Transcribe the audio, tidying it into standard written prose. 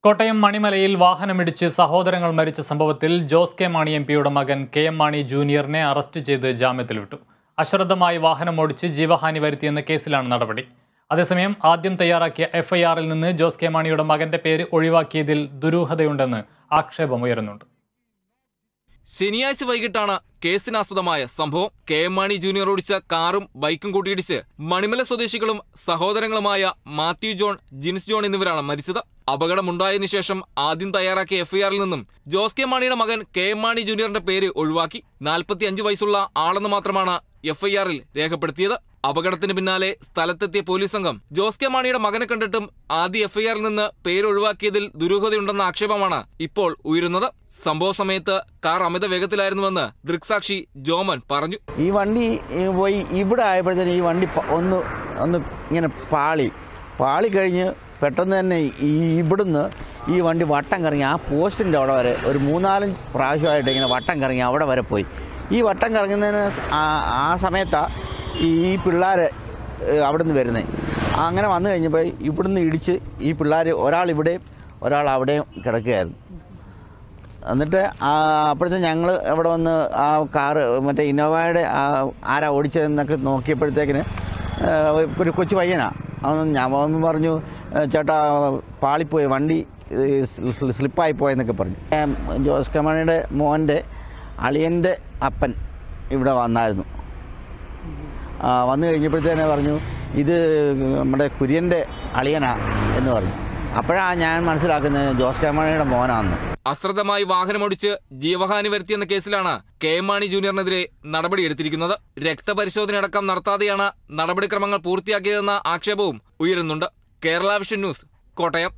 കോട്ടയം മണിമലയിൽ വാഹനമിടിച്ച് സഹോദരങ്ങൾ മരിച്ച സംഭവത്തിൽ ജോസ് കെ മാണി എംപിയുടെ മകൻ കെ എം മാണി ജൂനിയറിനെ അറസ്റ്റ് ചെയ്ത് ജാമ്യത്തിൽ വിട്ടു. അശ്രദ്ധമായി വാഹനമോടിച്ച് ജീവഹാനി വരുത്തിയെന്ന കേസിലാണ് നടപടി. അതേസമയം ആദ്യം തയ്യാറാക്കിയ എഫ്ഐആറിൽ നിന്ന് ജോസ് കെ മാണിയുടെ മകന്റെ പേര് ഒഴിവാക്കിയതിൽ ദുരൂഹതയുണ്ടെന്ന് ആക്ഷേപമുയരുന്നുണ്ട്. ശനിയാഴ്ച വൈകിട്ടാണ് കേസിനാസ്പദമായ സംഭവം. കെ എം മാണി ജൂനിയർ ഓടിച്ച കാറും ബൈക്കും കൂട്ടിയിടിച്ച് മണിമല സ്വദേശികളും സഹോദരങ്ങളുമായ മാത്യു ജോൺ, ജിൻസ് ജോൺ എന്നിവരാണ് മരിച്ചത്. അപകടമുണ്ടായതിനു ശേഷം ആദ്യം തയ്യാറാക്കിയ എഫ്ഐആറിൽ നിന്നും ജോസ് കെ മാണിയുടെ മകൻ കെ എം മാണി ജൂനിയറിന്റെ പേര് ഒഴിവാക്കി. 45 വയസ്സുള്ള ആളെന്ന് മാത്രമാണ് എഫ്ഐആറിൽ രേഖപ്പെടുത്തിയത്. അപകടത്തിന് പിന്നാലെ സ്ഥലത്തെത്തിയ പോലീസ് സംഘം ജോസ് കെ മാണിയുടെ മകനെ കണ്ടിട്ടും ആദ്യ എഫ്ഐആറിൽ നിന്ന് പേര് ഒഴിവാക്കിയതിൽ ദുരൂഹതയുണ്ടെന്ന ആക്ഷേപമാണ് ഇപ്പോൾ ഉയരുന്നത്. സംഭവ സമയത്ത് കാർ അമിത വേഗത്തിലായിരുന്നുവെന്ന് ദൃക്സാക്ഷി ജോമൻ പറഞ്ഞു. ഈ വണ്ടി പോയി ഇവിടെ ആയപ്പോഴത്തേന് ഈ വണ്ടി ഒന്ന് ഇങ്ങനെ പാളി കഴിഞ്ഞ് പെട്ടെന്ന് തന്നെ ഇവിടുന്ന് ഈ വണ്ടി വട്ടം കറങ്ങി ആ പോസ്റ്റിൻ്റെ അവിടെ വരെ ഒരു 3-4 പ്രാവശ്യമായിട്ട് ഇങ്ങനെ വട്ടം കറങ്ങി അവിടെ വരെ പോയി. ഈ വട്ടം കറങ്ങുന്നതിന് ആ സമയത്താണ് ഈ പിള്ളേർ അവിടെ നിന്ന് വരുന്നത്. അങ്ങനെ വന്നു കഴിഞ്ഞപ്പോൾ ഇവിടുന്ന് ഇടിച്ച് ഈ പിള്ളേർ ഒരാൾ ഇവിടെയും ഒരാൾ അവിടെയും കിടക്കുകയായിരുന്നു. എന്നിട്ട് അപ്പോഴത്തെ ഞങ്ങൾ ഇവിടെ വന്ന് ആ കാറ് മറ്റേ ഇന്നോവയുടെ ആരാ ഓടിച്ചതെന്നൊക്കെ നോക്കിയപ്പോഴത്തേക്കിന് ഒരു കൊച്ചു പയ്യനാണ്. ഞാൻ പറഞ്ഞു, ചേട്ടാ പാളിപ്പോയി, വണ്ടി സ്ലിപ്പായിപ്പോയെന്നൊക്കെ പറഞ്ഞു. ജോസ് കെ മാണിയുടെ മോൻ്റെ അളിയൻ്റെ അപ്പൻ ഇവിടെ വന്നായിരുന്നു. വന്നു കഴിഞ്ഞപ്പോഴത്തേനെ പറഞ്ഞു, ഇത് നമ്മുടെ കുര്യൻ്റെ അളിയനാ എന്ന് പറഞ്ഞു. അപ്പോഴാണ് ഞാൻ മനസ്സിലാക്കുന്നത് ജോസ് കെ മാണിയുടെ മോനാണെന്ന്. അശ്രദ്ധമായി വാഹനമോടിച്ച് ജീവഹാനി വരുത്തിയെന്ന കേസിലാണ് കെ എം മാണി ജൂനിയറിനെതിരെ നടപടിയെടുത്തിരിക്കുന്നത്. രക്തപരിശോധനയടക്കം നടത്താതെയാണ് നടപടിക്രമങ്ങൾ പൂർത്തിയാക്കിയതെന്ന ആക്ഷേപവും ഉയരുന്നുണ്ട്. Kerala vision news, Kottayam.